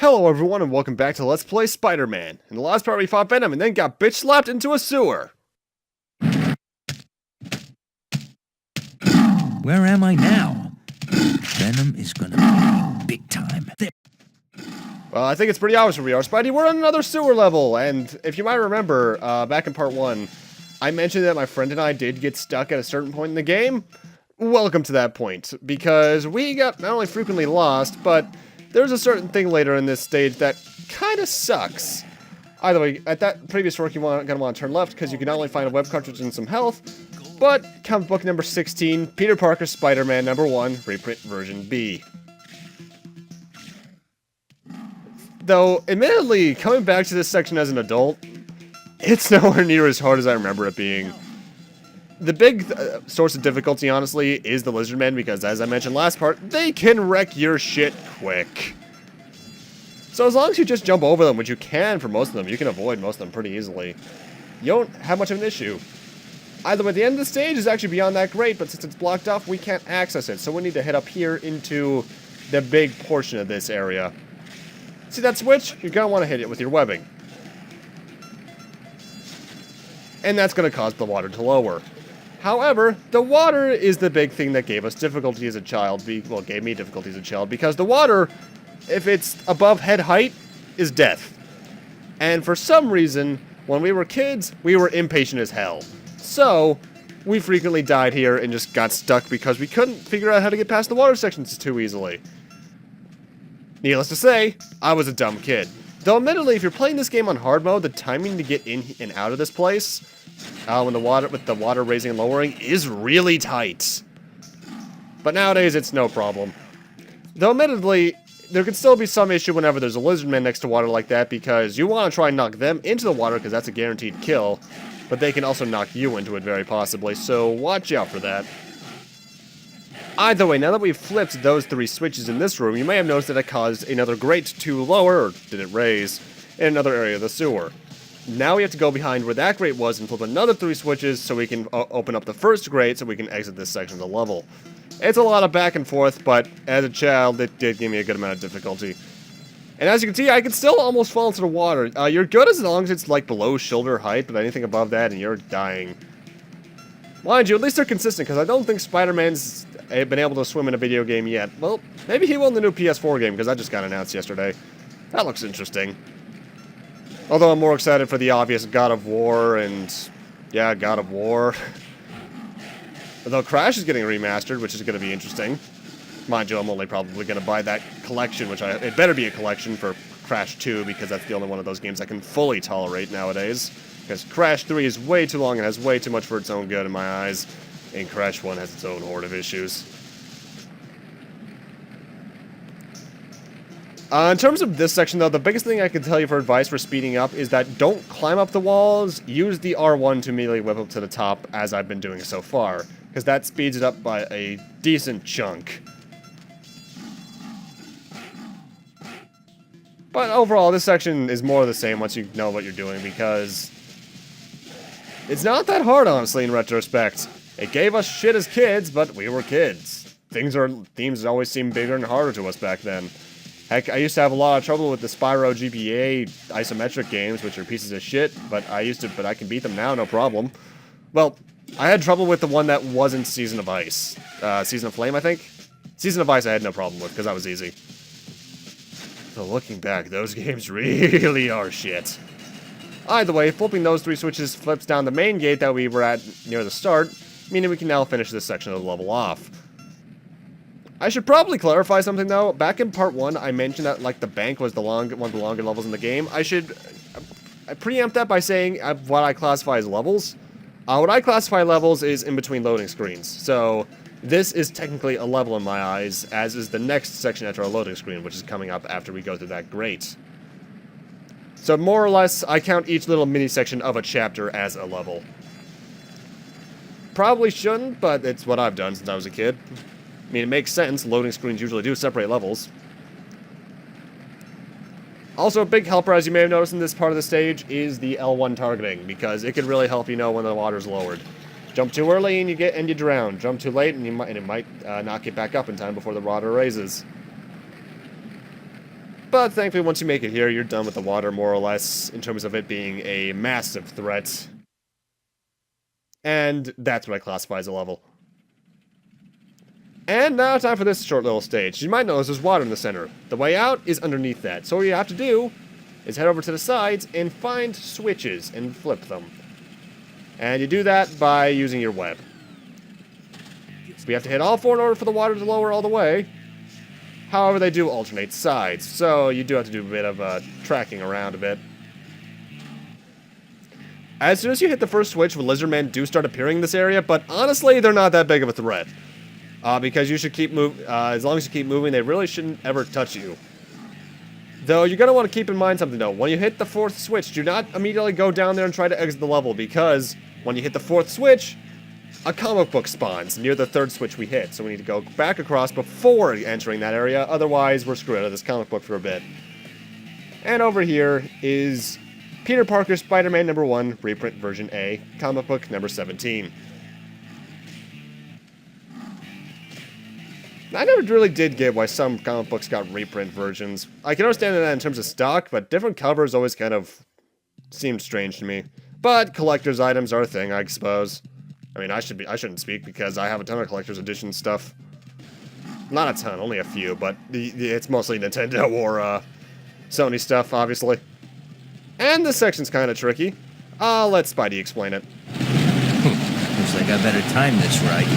Hello everyone and welcome back to Let's Play Spider-Man. In the last part we fought Venom and then got bitch slapped into a sewer. Where am I now? Venom is gonna be big time. Well, I think it's pretty obvious where we are, Spidey. We're on another sewer level, and if you might remember, back in part 1, I mentioned that my friend and I did get stuck at a certain point in the game. Welcome to that point, because we got not only frequently lost, but there's a certain thing later in this stage that kind of sucks. Either way, at that previous work, you're going to want to turn left, because you can not only find a web cartridge and some health, but comic book number 16, Peter Parker's Spider-Man number 1, reprint version B. Though, admittedly, coming back to this section as an adult, it's nowhere near as hard as I remember it being. The big source of difficulty, honestly, is the lizard men, because as I mentioned last part, they can wreck your shit quick. So as long as you just jump over them, which you can for most of them, you can avoid most of them pretty easily, you don't have much of an issue. Either way, the end of the stage is actually beyond that great, but since it's blocked off, we can't access it, so we need to head up here into the big portion of this area. See that switch? You're going to want to hit it with your webbing. And that's going to cause the water to lower. However, the water is the big thing that gave us difficulty as a child. Well, gave me difficulty as a child, because the water, if it's above head height, is death. And for some reason, when we were kids, we were impatient as hell. So, we frequently died here and just got stuck because we couldn't figure out how to get past the water sections too easily. Needless to say, I was a dumb kid. Though admittedly, if you're playing this game on hard mode, the timing to get in and out of this place, with the water raising and lowering, is really tight. But nowadays, it's no problem. Though admittedly, there could still be some issue whenever there's a lizard man next to water like that, because you want to try and knock them into the water, because that's a guaranteed kill, but they can also knock you into it very possibly, so watch out for that. Either way, now that we've flipped those 3 switches in this room, you may have noticed that it caused another grate to lower, or did it raise, in another area of the sewer. Now we have to go behind where that grate was and flip another 3 switches so we can open up the first grate so we can exit this section of the level. It's a lot of back and forth, but as a child, it did give me a good amount of difficulty. And as you can see, I can still almost fall into the water. You're good as long as it's like below shoulder height, but anything above that and you're dying. Mind you, at least they're consistent, because I don't think Spider-Man's been able to swim in a video game yet. Well, maybe he will in the new PS4 game, because that just got announced yesterday. That looks interesting. Although I'm more excited for the obvious God of War and... yeah, God of War. Although Crash is getting remastered, which is going to be interesting. Mind you, I'm only probably going to buy that collection, which it better be a collection for Crash 2, because that's the only one of those games I can fully tolerate nowadays. Because Crash 3 is way too long and has way too much for its own good in my eyes. And Crash 1 has its own horde of issues. In terms of this section, though, the biggest thing I can tell you for advice for speeding up is that don't climb up the walls, use the R1 to immediately whip up to the top, as I've been doing so far, because that speeds it up by a decent chunk. But overall, this section is more of the same once you know what you're doing, because it's not that hard, honestly, in retrospect. It gave us shit as kids, but we were kids. Themes always seemed bigger and harder to us back then. Heck, I used to have a lot of trouble with the Spyro GPA isometric games, which are pieces of shit, but I can beat them now, no problem. Well, I had trouble with the one that wasn't Season of Ice. Season of Flame, I think? Season of Ice I had no problem with, because that was easy. So looking back, those games really are shit. Either way, flipping those 3 switches flips down the main gate that we were at near the start, meaning we can now finish this section of the level off. I should probably clarify something, though. Back in part 1, I mentioned that, like, the bank was one of the longer levels in the game. I preempt that by saying what I classify as levels. What I classify levels is in between loading screens. So, this is technically a level in my eyes, as is the next section after our loading screen, which is coming up after we go through that grate. So, more or less, I count each little mini-section of a chapter as a level. Probably shouldn't, but it's what I've done since I was a kid. I mean, it makes sense. Loading screens usually do separate levels. Also, a big helper, as you may have noticed in this part of the stage, is the L1 targeting, because it can really help you know when the water's lowered. Jump too early and you drown. Jump too late and it might not get back up in time before the water raises. But thankfully, once you make it here, you're done with the water, more or less, in terms of it being a massive threat. And that's what I classify as a level. And now time for this short little stage. You might notice there's water in the center. The way out is underneath that. So what you have to do is head over to the sides and find switches and flip them. And you do that by using your web. We have to hit all 4 in order for the water to lower all the way. However, they do alternate sides, so you do have to do a bit of tracking around a bit. As soon as you hit the first switch, lizard men do start appearing in this area, but honestly, they're not that big of a threat. Because you should keep as long as you keep moving, they really shouldn't ever touch you. Though, you're going to want to keep in mind something, though. When you hit the 4th switch, do not immediately go down there and try to exit the level, because when you hit the 4th switch, a comic book spawns near the 3rd switch we hit, so we need to go back across before entering that area, otherwise we're screwed out of this comic book for a bit. And over here is Peter Parker Spider-Man #1, reprint version A, comic book number 17. I never really did get why some comic books got reprint versions. I can understand that in terms of stock, but different covers always kind of seemed strange to me. But collector's items are a thing, I suppose. I mean, I shouldn't speak because I have a ton of collector's edition stuff. Not a ton, only a few, but it's mostly Nintendo or Sony stuff, obviously. And this section's kind of tricky. I'll let Spidey explain it. Looks like I better time this right.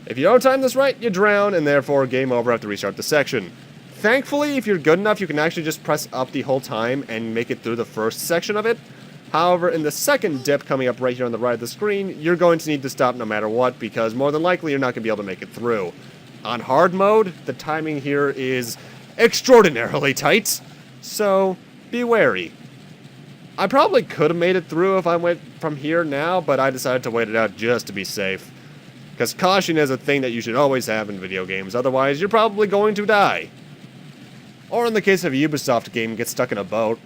If you don't time this right, you drown, and therefore game over, have to restart the section. Thankfully, if you're good enough, you can actually just press up the whole time and make it through the first section of it. However, in the second dip coming up right here on the right of the screen, you're going to need to stop no matter what, because more than likely you're not going to be able to make it through. On hard mode, the timing here is extraordinarily tight, so be wary. I probably could have made it through if I went from here now, but I decided to wait it out just to be safe. Because caution is a thing that you should always have in video games, otherwise you're probably going to die. Or in the case of a Ubisoft game, get stuck in a boat.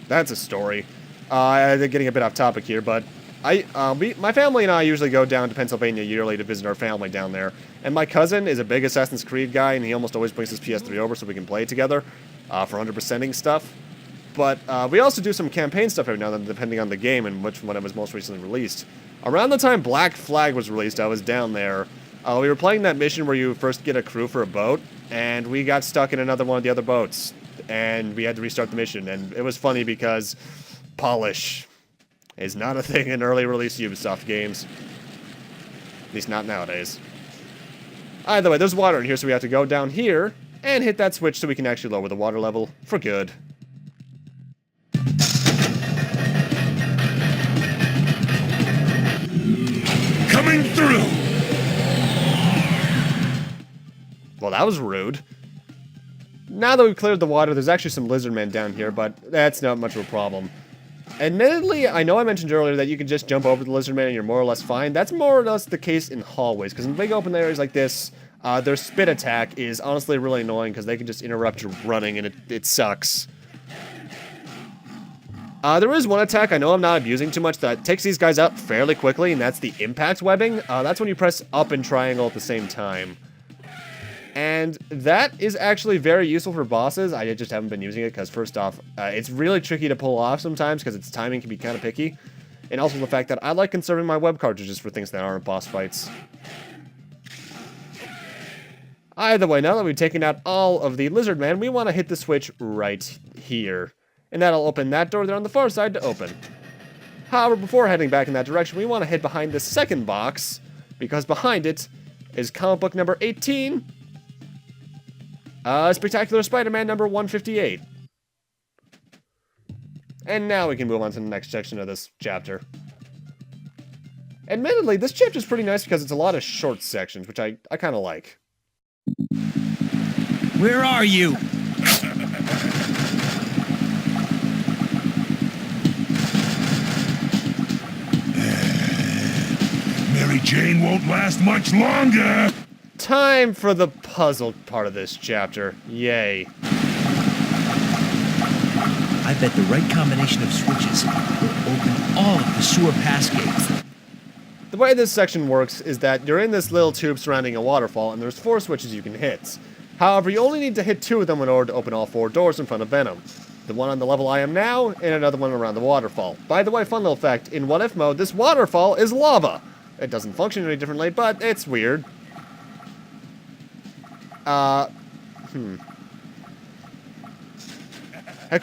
That's a story. Getting a bit off topic here, but my family and I usually go down to Pennsylvania yearly to visit our family down there. And my cousin is a big Assassin's Creed guy, and he almost always brings his PS3 over so we can play together for 100%ing stuff. But we also do some campaign stuff every now and then, depending on the game and when it was most recently released. Around the time Black Flag was released, I was down there. We were playing that mission where you first get a crew for a boat, and we got stuck in another one of the other boats. And we had to restart the mission, and it was funny because polish is not a thing in early release Ubisoft games. At least not nowadays. Either way, there's water in here, so we have to go down here and hit that switch so we can actually lower the water level for good. Coming through! Well, that was rude. Now that we've cleared the water, there's actually some lizard men down here, but that's not much of a problem. Admittedly, I know I mentioned earlier that you can just jump over the lizard man and you're more or less fine. That's more or less the case in hallways, because in big open areas like this, their spit attack is honestly really annoying because they can just interrupt your running and it sucks. There is one attack I know I'm not abusing too much that takes these guys out fairly quickly, and that's the impact webbing. That's when you press up and triangle at the same time. And that is actually very useful for bosses. I just haven't been using it because, first off, it's really tricky to pull off sometimes because its timing can be kind of picky. And also the fact that I like conserving my web cartridges for things that aren't boss fights. Either way, now that we've taken out all of the lizard men, we want to hit the switch right here. And that'll open that door there on the far side to open. However, before heading back in that direction, we want to hit behind the second box, because behind it is comic book number 18, Spectacular Spider-Man number 158. And now we can move on to the next section of this chapter. Admittedly, this chapter is pretty nice because it's a lot of short sections, which I kind of like. Where are you? Mary Jane won't last much longer! Time for the puzzle part of this chapter. Yay. I bet the right combination of switches will open all of the sewer pass gates. The way this section works is that you're in this little tube surrounding a waterfall, and there's 4 switches you can hit. However, you only need to hit 2 of them in order to open all 4 doors in front of Venom. The one on the level I am now, and another one around the waterfall. By the way, fun little fact, in What If mode, this waterfall is lava. It doesn't function any differently, but it's weird. Heck,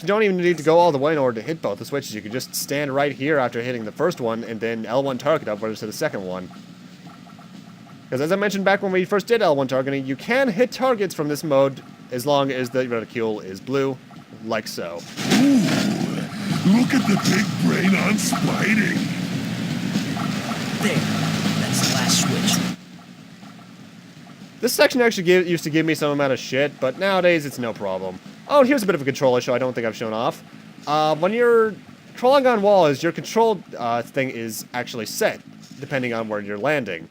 you don't even need to go all the way in order to hit both the switches. You can just stand right here after hitting the first one, and then L1 target upwards to the second one. Because as I mentioned back when we first did L1 targeting, you can hit targets from this mode as long as the reticule is blue, like so. Ooh, look at the big brain on Spidey. There. That's the last switch. This section actually used to give me some amount of shit, but nowadays it's no problem. Oh, and here's a bit of a control issue I don't think I've shown off. When you're crawling on walls, your control thing is actually set, depending on where you're landing.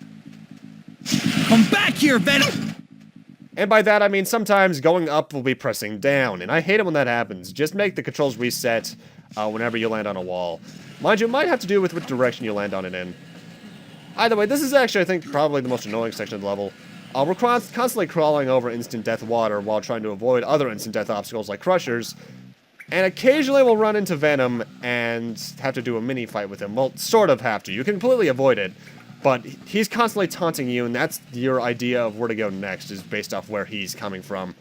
Come back here, Venom! And by that I mean sometimes going up will be pressing down, and I hate it when that happens. Just make the controls reset whenever you land on a wall. Mind you, it might have to do with which direction you land on it in. Either way, this is actually, I think, probably the most annoying section of the level. We're constantly crawling over instant death water while trying to avoid other instant death obstacles like crushers. And occasionally we'll run into Venom and have to do a mini fight with him. Well, sort of have to. You can completely avoid it. But he's constantly taunting you, and that's your idea of where to go next, is based off where he's coming from.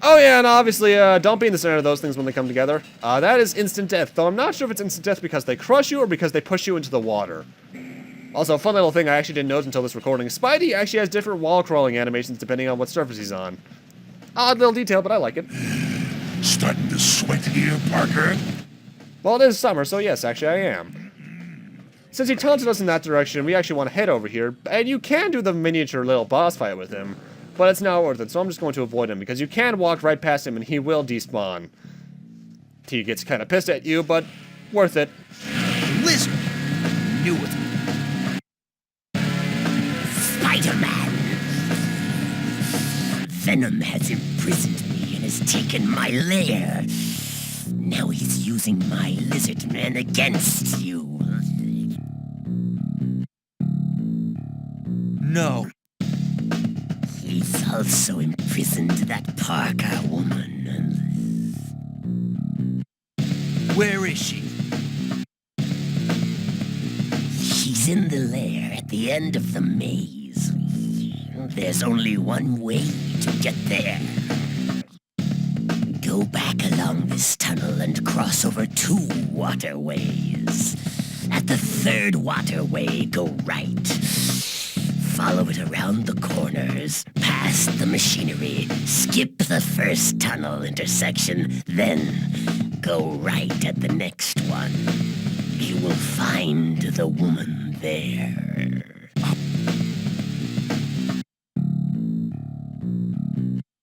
Oh yeah, and obviously, don't be in the center of those things when they come together. That is instant death, though I'm not sure if it's instant death because they crush you or because they push you into the water. Also, a fun little thing I actually didn't notice until this recording, Spidey actually has different wall crawling animations depending on what surface he's on. Odd little detail, but I like it. Starting to sweat here, Parker? Well, it is summer, so yes, actually I am. Since he taunted us in that direction, we actually want to head over here, and you can do the miniature little boss fight with him, but it's not worth it, so I'm just going to avoid him, because you can walk right past him and he will despawn. He gets kind of pissed at you, but worth it. Lizard! Knew it. Spiderman! Venom has imprisoned me and has taken my lair. Now he's using my lizard man against you. No. He's also imprisoned that Parker woman. Where is she? She's in the lair at the end of the maze. There's only one way to get there. Go back along this tunnel and cross over 2 waterways. At the 3rd waterway, go right. Follow it around the corners, past the machinery, skip the 1st tunnel intersection, then go right at the next one. You will find the woman there.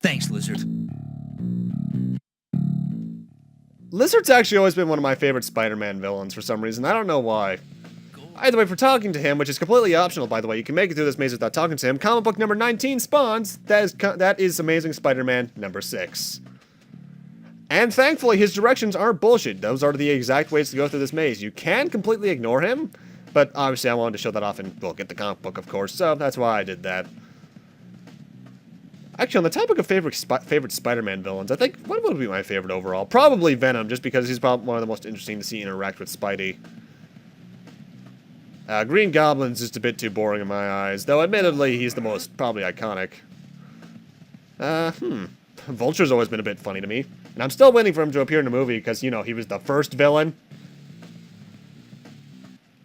Thanks, Lizard. Lizard's actually always been one of my favorite Spider-Man villains for some reason. I don't know why. Either way, for talking to him, which is completely optional, by the way, you can make it through this maze without talking to him. Comic book number 19 spawns. That is Amazing Spider-Man number 6. And thankfully, his directions aren't bullshit. Those are the exact ways to go through this maze. You can completely ignore him, but obviously I wanted to show that off and, well, get the comic book, of course, so that's why I did that. Actually, on the topic of favorite Spider-Man villains, I think, what would be my favorite overall? Probably Venom, just because he's probably one of the most interesting to see interact with Spidey. Green Goblin's just a bit too boring in my eyes, though admittedly he's the most probably iconic. Vulture's always been a bit funny to me, and I'm still waiting for him to appear in a movie because, you know, he was the first villain.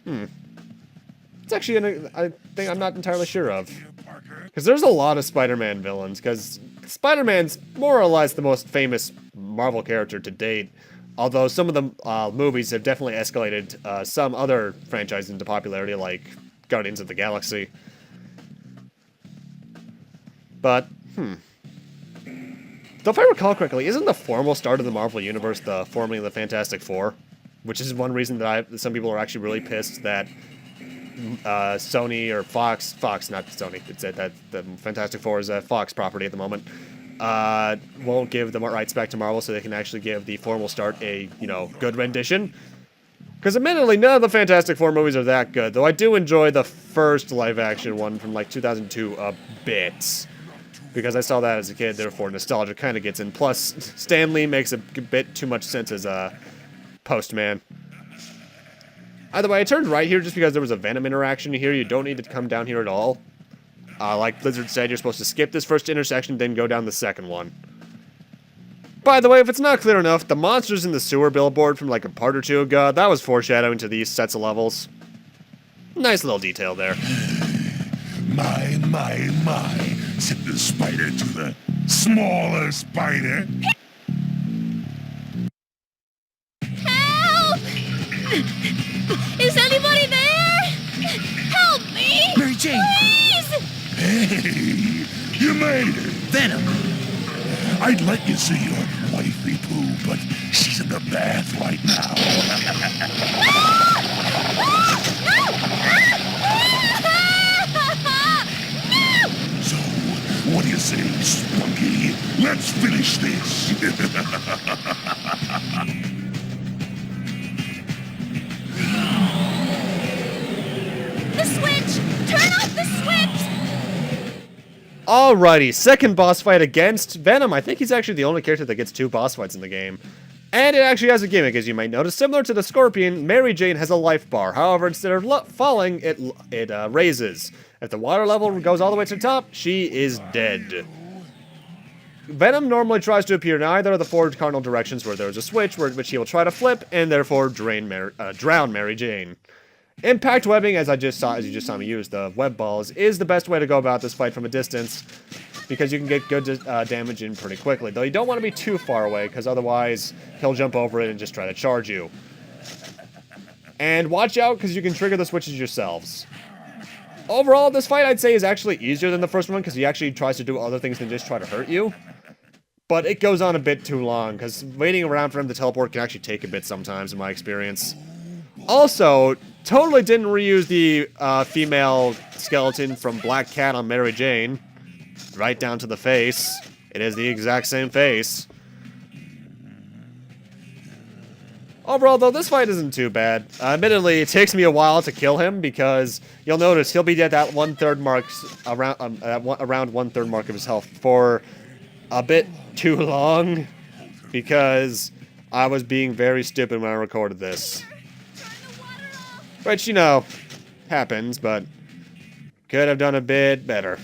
It's actually a thing I'm not entirely sure of. Because there's a lot of Spider-Man villains, because Spider-Man's more or less the most famous Marvel character to date. Although some of the movies have definitely escalated some other franchises into popularity, like Guardians of the Galaxy. But, though if I recall correctly, isn't the formal start of the Marvel Universe the forming of the Fantastic Four? Which is one reason that some people are actually really pissed that Sony or Fox, not Sony, it's that the Fantastic Four is a Fox property at the moment, won't give the rights back to Marvel so they can actually give the formal start a, you know, good rendition. Because admittedly, none of the Fantastic Four movies are that good, though I do enjoy the first live-action one from, like, 2002 a bit. because I saw that as a kid, therefore nostalgia kind of gets in. Plus, Stan Lee makes a bit too much sense as a postman. Either way, I turned right here just because there was a Venom interaction here. You don't need to come down here at all. Like Blizzard said, you're supposed to skip this first intersection, then go down the second one. By the way, if it's not clear enough, the monsters in the sewer billboard from like a part or two ago, that was foreshadowing to these sets of levels. Nice little detail there. My, said the spider to the smaller spider. Help! Is anybody there? Help me! Mary Jane! Please! Hey, you made it. Venom! I'd let you see your wifey poo, but she's in the bath right now. So, what do you say, Spunky? Let's finish this. The switch! Turn off the switch! Alrighty, second boss fight against Venom. I think he's actually the only character that gets 2 boss fights in the game. And it actually has a gimmick, as you might notice. Similar to the Scorpion, Mary Jane has a life bar. However, instead of falling, it raises. If the water level goes all the way to the top, she is dead. Venom normally tries to appear in either of the 4 cardinal directions where there is a switch, which he will try to flip, and therefore drown Mary Jane. Impact webbing, as you just saw me use the web balls, is the best way to go about this fight from a distance, because you can get good damage in pretty quickly. Though you don't want to be too far away, because otherwise he'll jump over it and just try to charge you. And watch out, because you can trigger the switches yourselves. Overall, this fight I'd say is actually easier than the first one, because he actually tries to do other things than just try to hurt you. But it goes on a bit too long, because waiting around for him to teleport can actually take a bit sometimes, in my experience. Also, totally didn't reuse the female skeleton from Black Cat on Mary Jane. Right down to the face. It is the exact same face. Overall, though, this fight isn't too bad. Admittedly, it takes me a while to kill him because you'll notice he'll be at that 1/3 mark, around 1/3 mark of his health for a bit too long because I was being very stupid when I recorded this. Which, you know, happens, but could have done a bit better.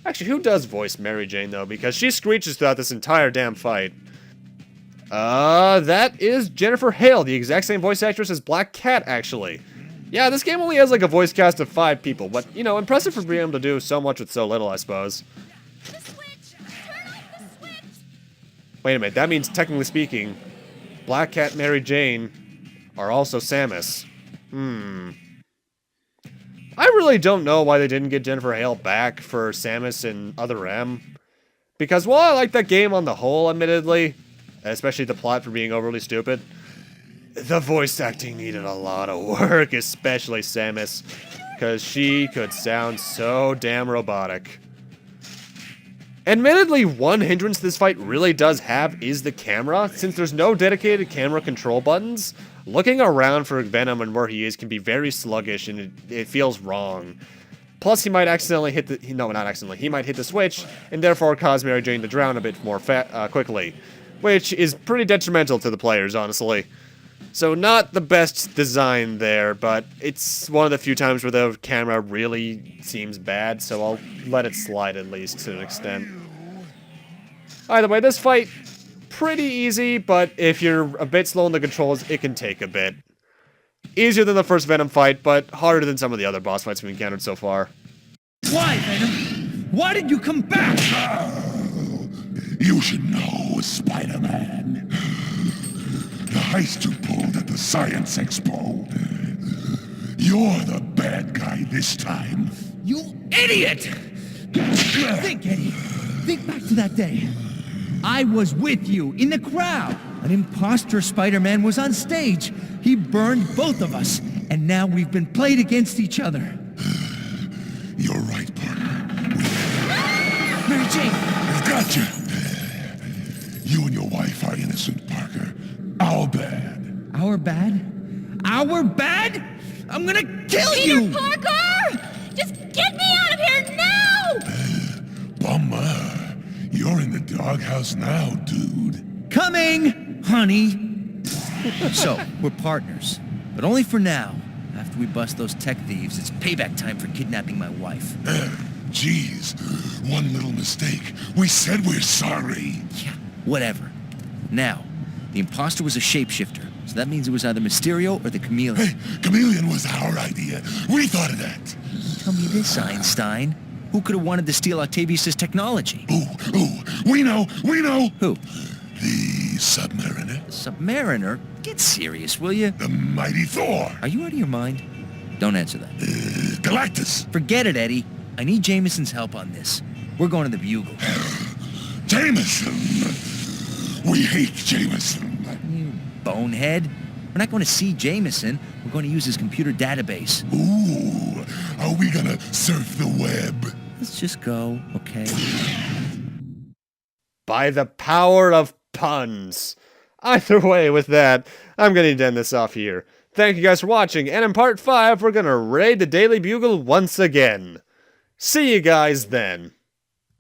Actually, who does voice Mary Jane, though? Because she screeches throughout this entire damn fight. That is Jennifer Hale, the exact same voice actress as Black Cat, actually. Yeah, this game only has, like, a voice cast of 5 people, but, you know, impressive for being able to do so much with so little, I suppose. The switch! Turn off the switch! Wait a minute, that means, technically speaking, Black Cat and Mary Jane are also Samus. I really don't know why they didn't get Jennifer Hale back for Samus and Other M. Because while I like that game on the whole, admittedly, especially the plot for being overly stupid, the voice acting needed a lot of work, especially Samus, because she could sound so damn robotic. Admittedly, one hindrance this fight really does have is the camera. Since there's no dedicated camera control buttons, looking around for Venom and where he is can be very sluggish and it feels wrong. Plus, he might accidentally hit the... No, not accidentally. He might hit the switch and therefore cause Mary Jane to drown a bit more quickly, which is pretty detrimental to the players, honestly. So not the best design there, but it's one of the few times where the camera really seems bad, so I'll let it slide at least to an extent. Either way, this fight, pretty easy, but if you're a bit slow in the controls, it can take a bit. Easier than the first Venom fight, but harder than some of the other boss fights we've encountered so far. Why, Venom? Why did you come back? You should know, Spider-Man. The heist you pulled at the Science Expo. You're the bad guy this time. You idiot! Think, Eddie. Think back to that day. I was with you, in the crowd. An imposter Spider-Man was on stage. He burned both of us, and now we've been played against each other. You're right, partner. Mary Jane! I've got you. You and your wife are innocent, Parker. Our bad. Our bad? Our bad? I'm gonna kill Peter you! Parker! Just get me out of here now! Bummer. You're in the doghouse now, dude. Coming, honey. So, we're partners. But only for now. After we bust those tech thieves, it's payback time for kidnapping my wife. Jeez, one little mistake. We said we're sorry. Yeah, whatever. Now, the imposter was a shapeshifter, so that means it was either Mysterio or the Chameleon. Hey, Chameleon was our idea. We thought of that. Tell me this, Einstein. Who could have wanted to steal Octavius' technology? Ooh, we know. Who? The Submariner. Submariner? Get serious, will you? The mighty Thor. Are you out of your mind? Don't answer that. Galactus. Forget it, Eddie. I need Jameson's help on this. We're going to the Bugle. Jameson. We hate Jameson. You bonehead. We're not going to see Jameson. We're going to use his computer database. Ooh, are we gonna surf the web? Let's just go, okay? By the power of puns. Either way, with that, I'm going to end this off here. Thank you guys for watching, and in part 5, we're going to raid the Daily Bugle once again. See you guys then.